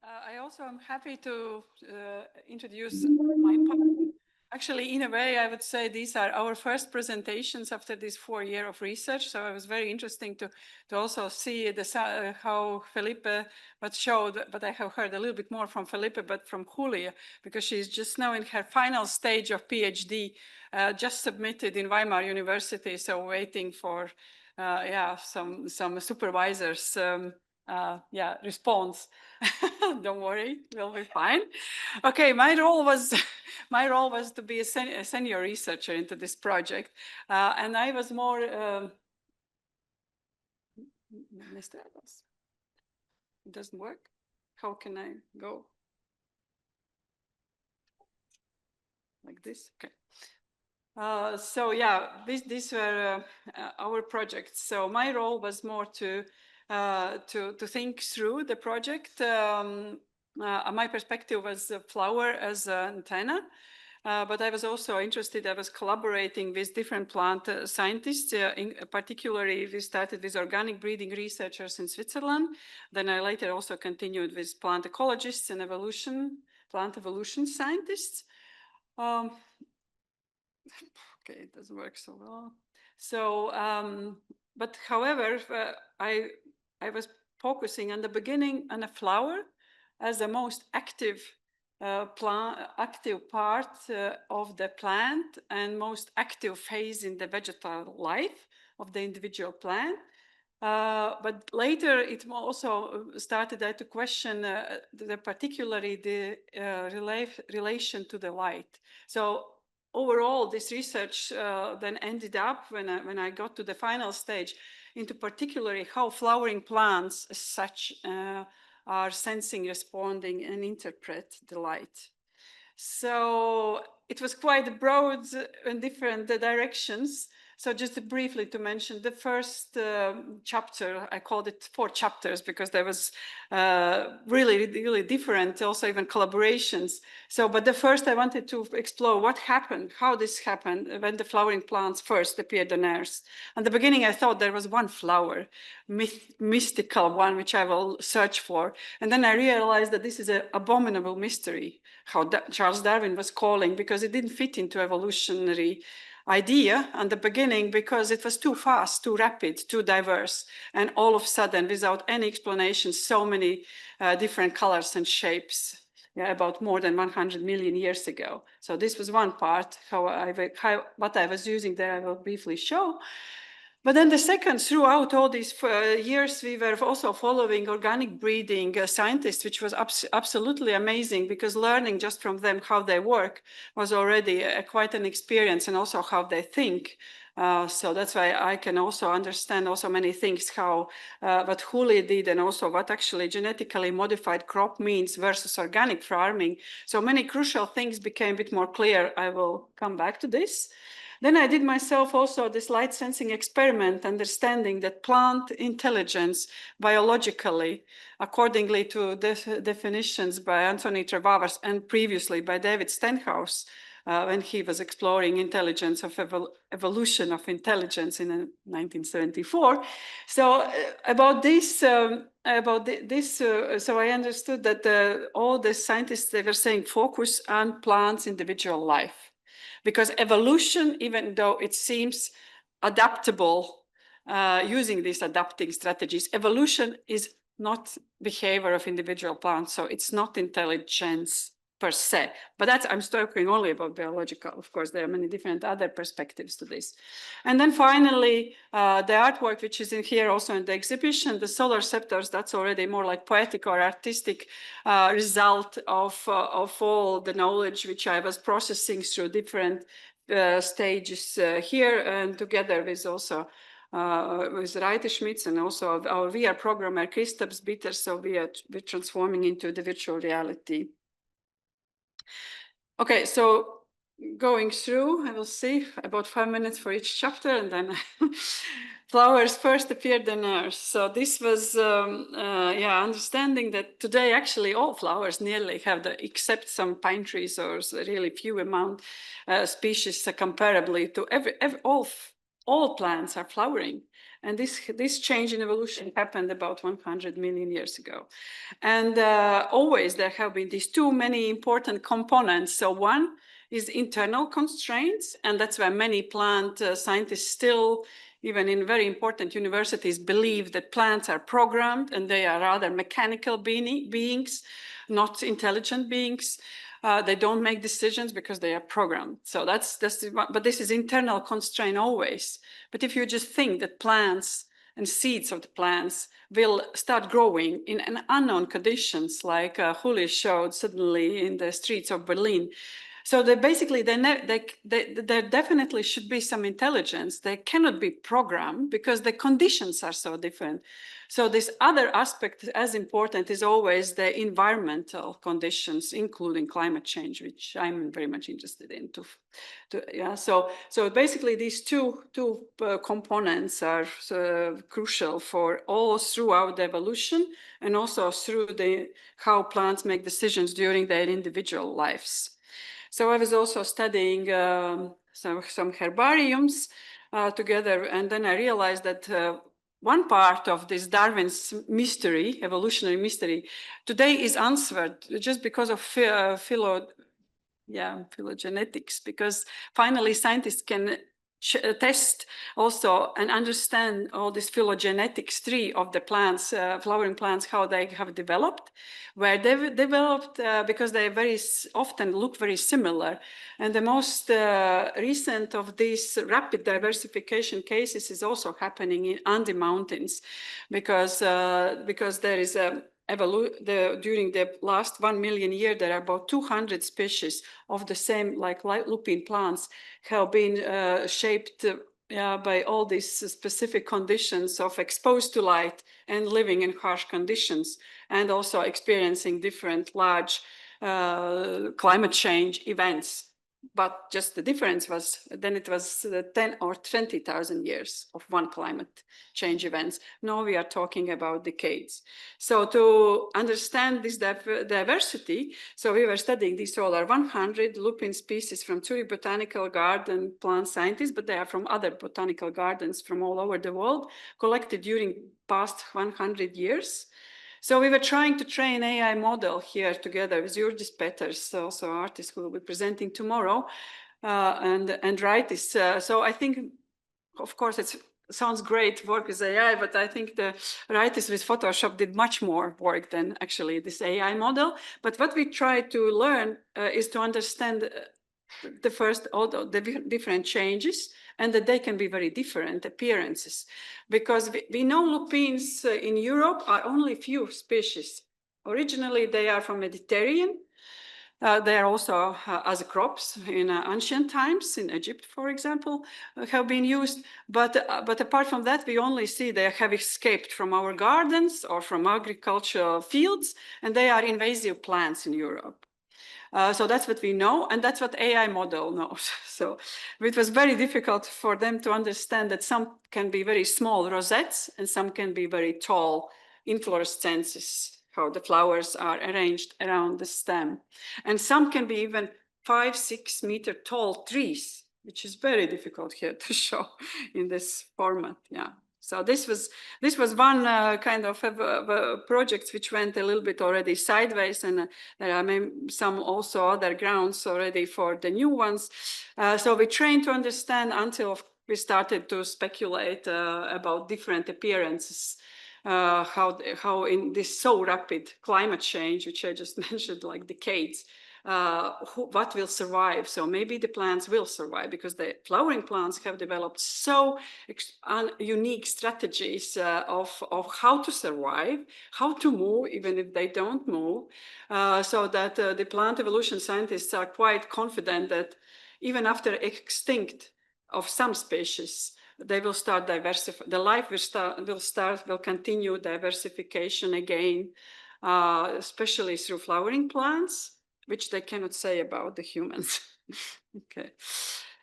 I also am happy to introduce my part. Actually, in a way, I would say these are our first presentations after this 4 years of research. So it was very interesting to also see how Felipe but showed, but I have heard a little bit more from Felipe, but from Julia, because she's just now in her final stage of PhD, just submitted in Weimar University. So waiting for, some supervisors. Response. Don't worry, we'll be fine. Okay, my role was to be a senior researcher into this project, and I was more. Mr. Evans, it doesn't work. How can I go like this? Okay. So yeah, these were our projects. So my role was more to think through the project. My perspective was a flower as an antenna, but I was also interested. I was collaborating with different plant scientists. Particularly, we started with organic breeding researchers in Switzerland. Then I later also continued with plant ecologists and plant evolution scientists. Okay, it doesn't work so well. So, but however, I was focusing on the beginning on a flower as the most active part of the plant and most active phase in the vegetal life of the individual plant. But later it also started to question particularly the relation to the light. So overall, this research then ended up, when I got to the final stage, into particularly how flowering plants as such are sensing, responding, and interpret the light. So it was quite broad in different directions. So just briefly to mention the first chapter, I called it 4 chapters because there was really, really different, also even collaborations. So, but the first I wanted to explore what happened, how this happened when the flowering plants first appeared on Earth. At the beginning, I thought there was one flower, mystical one, which I will search for. And then I realized that this is an abominable mystery, how Charles Darwin was calling, because it didn't fit into evolutionary idea at the beginning because it was too fast, too rapid, too diverse. And all of a sudden, without any explanation, so many different colors and shapes, about more than 100 million years ago. So this was one part, what I was using there, I will briefly show. But then the second, throughout all these years, we were also following organic breeding scientists, which was absolutely amazing because learning just from them how they work was already quite an experience, and also how they think. So that's why I can also understand also many things, how what Juli did, and also what actually genetically modified crop means versus organic farming. So many crucial things became a bit more clear. I will come back to this. Then I did myself also this light sensing experiment, understanding that plant intelligence biologically, accordingly to definitions by Anthony Trevavas and previously by David Stenhouse, when he was exploring intelligence of evolution of intelligence in 1974. So about this, so I understood that all the scientists, they were saying focus on plants' individual life. Because evolution, even though it seems adaptable, using these adapting strategies, evolution is not behavior of individual plants, so it's not intelligence per se. But I'm talking only about biological. Of course, there are many different other perspectives to this. And then finally, the artwork, which is in here also in the exhibition, the solar scepters, that's already more like poetic or artistic result of all the knowledge which I was processing through different stages here, and together with also with Rasa SMITE and also our VR programmer, Kristaps Bitter, so we're transforming into the virtual reality. Okay, so going through, I will see about 5 minutes for each chapter, and then flowers first appeared on Earth. So this was, understanding that today actually all flowers nearly have except some pine trees or really few amount species comparably to all all plants are flowering. And this change in evolution happened about 100 million years ago. And always there have been these two many important components. So one is internal constraints, and that's why many plant scientists still, even in very important universities, believe that plants are programmed and they are rather mechanical beings, not intelligent beings. They don't make decisions because they are programmed. So but this is internal constraint always. But if you just think that plants and seeds of the plants will start growing in unknown conditions, like Huli showed suddenly in the streets of Berlin. So there definitely should be some intelligence. They cannot be programmed because the conditions are so different. So this other aspect, as important, is always the environmental conditions, including climate change, which I'm very much interested in. So basically, these two components are crucial for all throughout the evolution, and also through how plants make decisions during their individual lives. So I was also studying some herbariums together, and then I realized that one part of this Darwin's mystery, evolutionary mystery, today is answered just because of phylogenetics, because finally scientists can test also and understand all this phylogenetics tree of the plants, flowering plants, how they have developed, where they've developed because they very often look very similar. And the most recent of these rapid diversification cases is also happening in Andes Mountains, because there is a during the last 1 million years, there are about 200 species of the same, like lupine plants, have been shaped by all these specific conditions of exposed to light and living in harsh conditions, and also experiencing different large climate change events. But just the difference was, then it was 10 or 20,000 years of one climate change events. Now we are talking about decades. So to understand this diversity, so we were studying these all are 100 lupine species from Zurich Botanical Garden plant scientists, but they are from other botanical gardens from all over the world, collected during past 100 years. So we were trying to train AI model here together with Jurgis Peters, also artist who will be presenting tomorrow, and write this. So I think, of course, it sounds great work with AI, but I think the writers with Photoshop did much more work than actually this AI model. But what we try to learn is to understand all the different changes, and that they can be very different appearances, because we know lupines in Europe are only few species. Originally, they are from Mediterranean. They are also as crops in ancient times, in Egypt, for example, have been used. But apart from that, we only see they have escaped from our gardens or from agricultural fields, and they are invasive plants in Europe. So that's what we know, and that's what AI model knows. So it was very difficult for them to understand that some can be very small rosettes and some can be very tall inflorescences, how the flowers are arranged around the stem. And some can be even 5-6 meter tall trees, which is very difficult here to show in this format. Yeah. So this was one kind of project which went a little bit already sideways, and there are some also other grounds already for the new ones. So we trained to understand until we started to speculate about different appearances, how in this so rapid climate change, which I just mentioned, like decades, what will survive. So maybe the plants will survive because the flowering plants have developed so unique strategies of how to survive, how to move, even if they don't move, so that the plant evolution scientists are quite confident that even after extinct of some species, they will start diversify. The life will continue diversification again, especially through flowering plants, which they cannot say about the humans. Okay.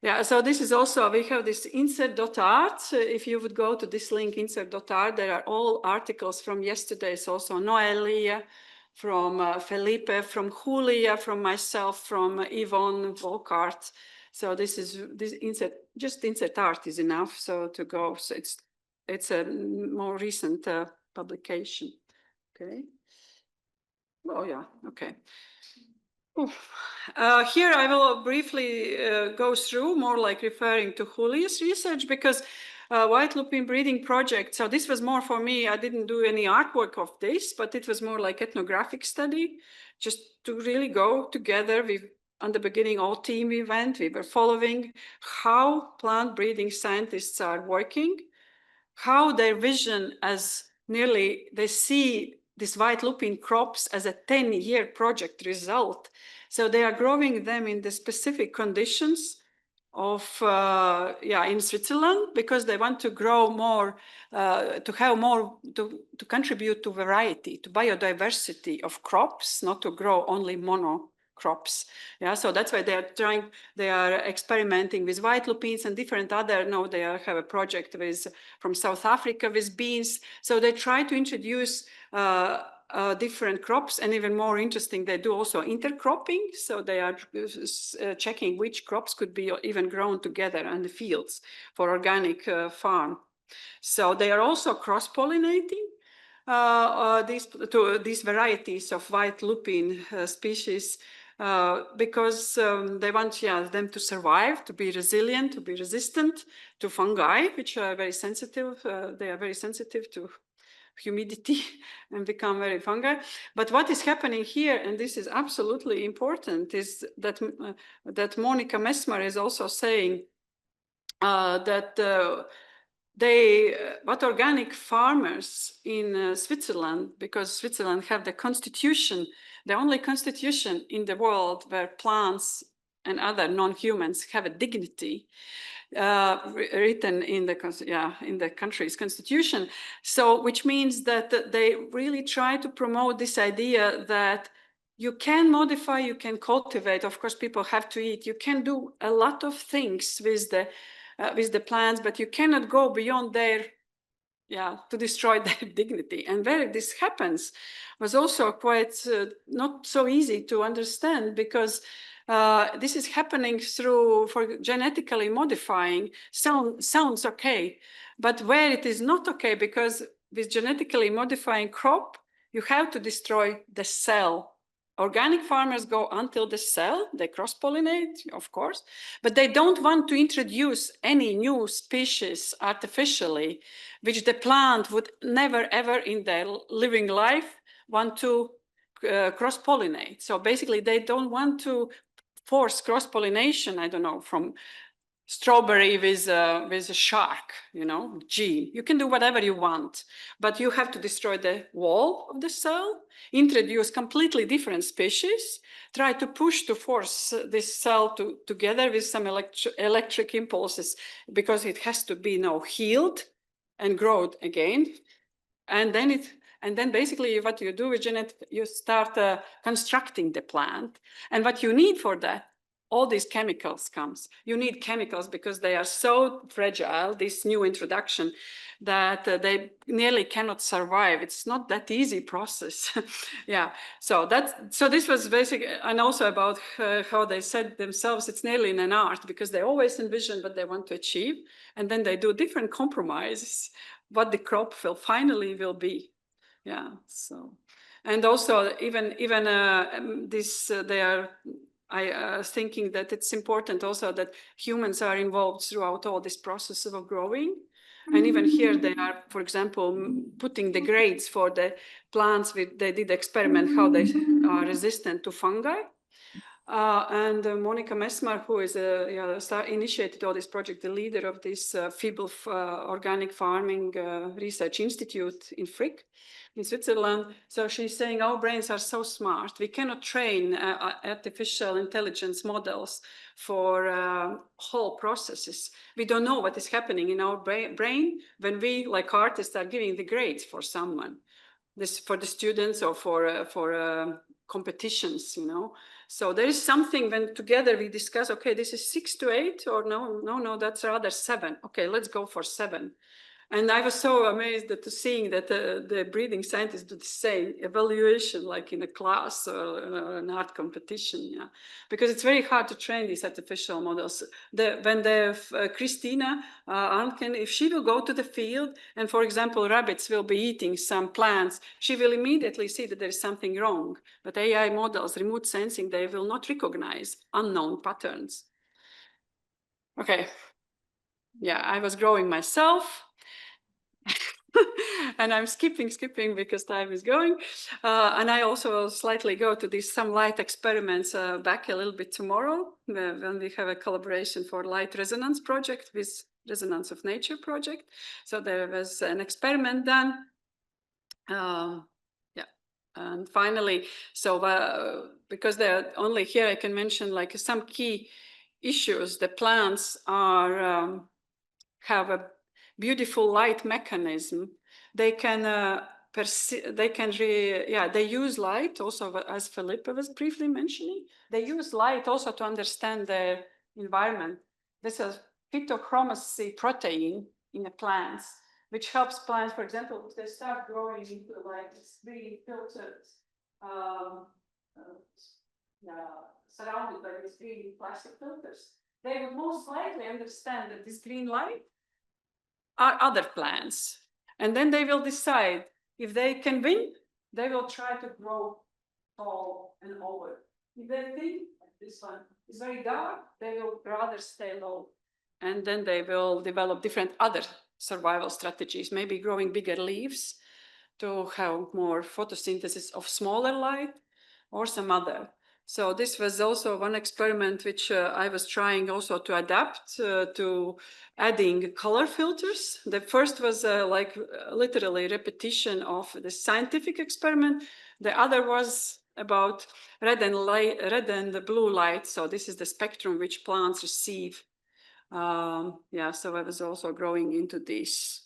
Yeah, so this is also, we have this insert.art. If you would go to this link, insert.art, there are all articles from yesterday's also Noelia, from Felipe, from Julia, from myself, from Yvonne Volkart. So this insert, just insert art is enough. So to go, so it's a more recent publication. Okay. Oh yeah. Okay. Here I will briefly go through, more like referring to Julia's research, because white lupin breeding project, so this was more for me, I didn't do any artwork of this, but it was more like ethnographic study, just to really go together. On the beginning, all team we were following how plant breeding scientists are working, how their vision as nearly, they see these white lupin crops as a 10-year project result. So they are growing them in the specific conditions of, in Switzerland, because they want to grow more, to have more, to contribute to variety, to biodiversity of crops, not to grow only mono crops. Yeah, so that's why they are experimenting with white lupins and different other, they have a project from South Africa with beans. So they try to introduce different crops, and even more interesting, they do also intercropping. So they are checking which crops could be even grown together in the fields for organic farm. So they are also cross-pollinating these varieties of white lupin species, because they want them to survive, to be resilient, to be resistant to fungi, which are very sensitive. They are very sensitive to humidity and become very fungi. But what is happening here, and this is absolutely important, is that that Monica Messmer is also saying that what organic farmers in Switzerland, because Switzerland have the constitution, the only constitution in the world where plants and other non-humans have a dignity, written in the country's constitution. So, which means that they really try to promote this idea that you can modify, you can cultivate. Of course, people have to eat. You can do a lot of things with the plants, but you cannot go beyond their, to destroy their dignity. And where this happens was also quite not so easy to understand, because this is happening for genetically modifying. Sounds okay, but where it is not okay, because with genetically modifying crop, you have to destroy the cell. Organic farmers go until the cell, they cross-pollinate, of course, but they don't want to introduce any new species artificially, which the plant would never, ever in their living life want to cross-pollinate. So basically, they don't want to force cross-pollination, I don't know, from strawberry with a shark, gene. You can do whatever you want, but you have to destroy the wall of the cell, introduce completely different species, try to force this cell together with some electric impulses, because it has to be now healed and grow again. And then basically what you do with genetic, you start constructing the plant. And what you need for that, all these chemicals comes. You need chemicals because they are so fragile, this new introduction, that they nearly cannot survive. It's not that easy process. So this was basic, and also about how they said themselves, it's nearly in an art, because they always envision what they want to achieve, and then they do different compromises, what the crop finally will be. So, and also even this, they are, I thinking that it's important also that humans are involved throughout all this process of growing. And even here they are, for example, putting the grades for the plants. They did experiment how they are resistant to fungi. And Monica Messmer, who is initiated all this project, the leader of this FIBL Organic Farming Research Institute in Frick, in Switzerland. So she's saying our brains are so smart. We cannot train artificial intelligence models for whole processes. We don't know what is happening in our brain when we, like artists, are giving the grades for someone. This for the students or for competitions, So there is something when together we discuss, okay, this is 6 to 8, or no, that's rather 7. Okay, let's go for 7. And I was so amazed at seeing that the breeding scientists do the same evaluation, like in a class or an art competition. Yeah, because it's very hard to train these artificial models. When Christina Arnken, if she will go to the field and, for example, rabbits will be eating some plants, she will immediately see that there is something wrong. But AI models, remote sensing, they will not recognize unknown patterns. Okay. Yeah, I was growing myself. And I'm skipping because time is going. And I also slightly go to these some light experiments back a little bit tomorrow when we have a collaboration for light resonance project with Resonance of Nature project. So there was an experiment done. Yeah, and finally, so because they're only here, I can mention like some key issues. The plants are have a beautiful light mechanism. They can they use light also, as Philippa was briefly mentioning. They use light also to understand their environment. This is phytochromacy protein in the plants, which helps plants, for example, if they start growing into like this green filtered, surrounded by these green plastic filters, they would most likely understand that this green light are other plants. And then they will decide if they can win, they will try to grow tall and over. If they think this one is very dark, they will rather stay low. And then they will develop different other survival strategies, maybe growing bigger leaves to have more photosynthesis of smaller light or some other. So this was also one experiment which I was trying also to adapt to adding color filters. The first was like literally repetition of the scientific experiment. The other was about red and the blue light. So this is the spectrum which plants receive. Yeah, so I was also growing into this.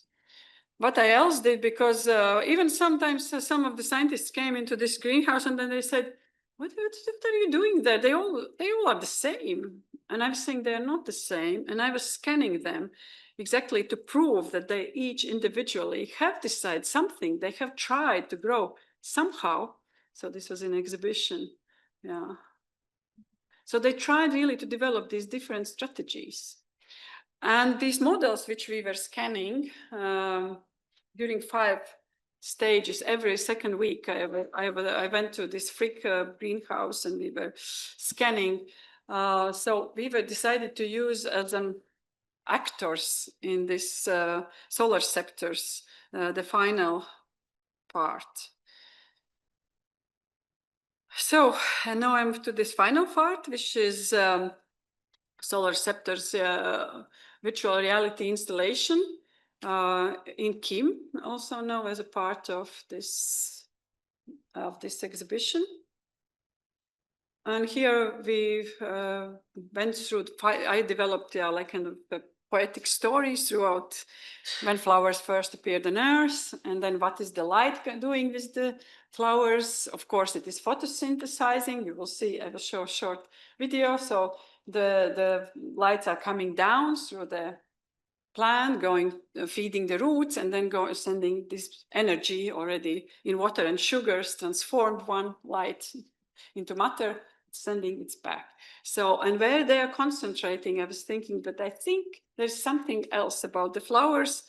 What I else did, because even sometimes some of the scientists came into this greenhouse and then they said, what are you doing there? They all are the same. And I was saying they're not the same. And I was scanning them exactly to prove that they each individually have decided something. They have tried to grow somehow. So this was an exhibition. Yeah. So they tried really to develop these different strategies. And these models which we were scanning during 5 stages, every second week, I went to this freak greenhouse and we were scanning. So we were decided to use as actors in this solar sectors, the final part. So, and now I'm to this final part, which is solar scepters virtual reality installation in Kim, also now as a part of this exhibition. And here we went through, I developed like kind of poetic stories throughout when flowers first appeared on Earth, and then what is the light doing with the flowers. Of course, it is photosynthesizing. You will see, I will show a short video. So the lights are coming down through the plant, going feeding the roots, and then sending this energy already in water and sugars, transformed one light into matter, sending it back. So, and where they are concentrating, I was thinking that I think there's something else about the flowers.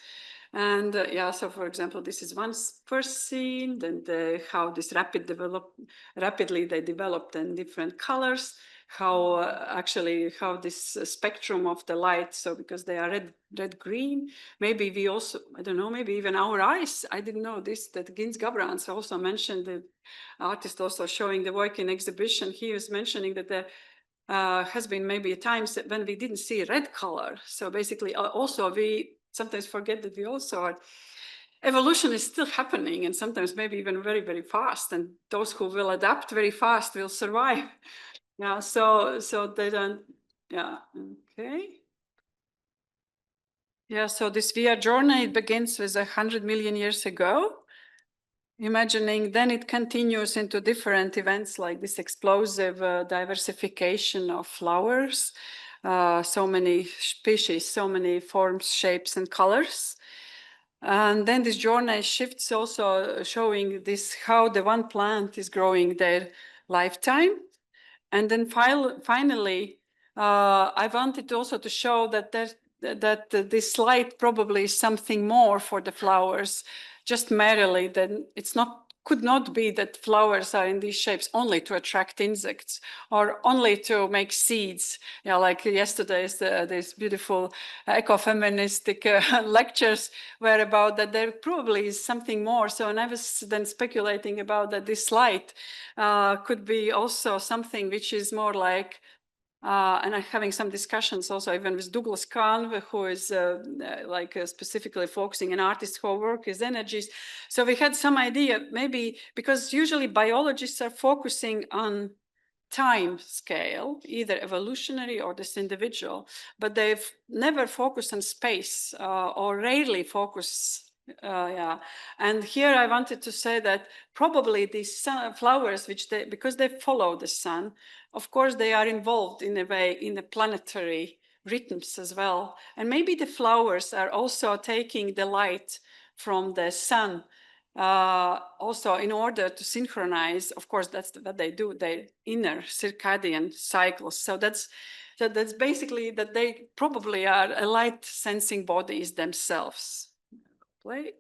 And yeah, so for example, this is one first scene, then how this rapidly they developed in different colors, how actually how this spectrum of the light, so because they are red green, maybe we also, I don't know, maybe even our eyes, I didn't know this, that Gins Gabrans also mentioned, the artist also showing the work in exhibition, he was mentioning that there has been maybe times when we didn't see red color. So basically also we sometimes forget that we also are, evolution is still happening, and sometimes maybe even very, very fast, and those who will adapt very fast will survive. Yeah, so they don't, yeah, okay. Yeah, so this VR journey, it begins with 100 million years ago. Imagining, then it continues into different events like this explosive diversification of flowers, so many species, so many forms, shapes, and colors. And then this journey shifts also showing this how the one plant is growing their lifetime. And then finally, I wanted also to show that this light probably is something more for the flowers, just merely. Then it's not could not be that flowers are in these shapes only to attract insects or only to make seeds. Yeah, like yesterday's these beautiful ecofeministic lectures were about that there probably is something more. So, and I was then speculating about that this light could be also something which is more like and I'm having some discussions also even with Douglas Kahn, who is specifically focusing on artists who work with energies. So we had some idea, maybe because usually biologists are focusing on time scale, either evolutionary or this individual, but they've never focused on space or rarely focus. Yeah, and here I wanted to say that probably these flowers, because they follow the sun, of course they are involved in a way in the planetary rhythms as well, and maybe the flowers are also taking the light from the sun also in order to synchronize. Of course, that's what they do, their inner circadian cycles. So that's basically that they probably are light sensing bodies themselves. Play.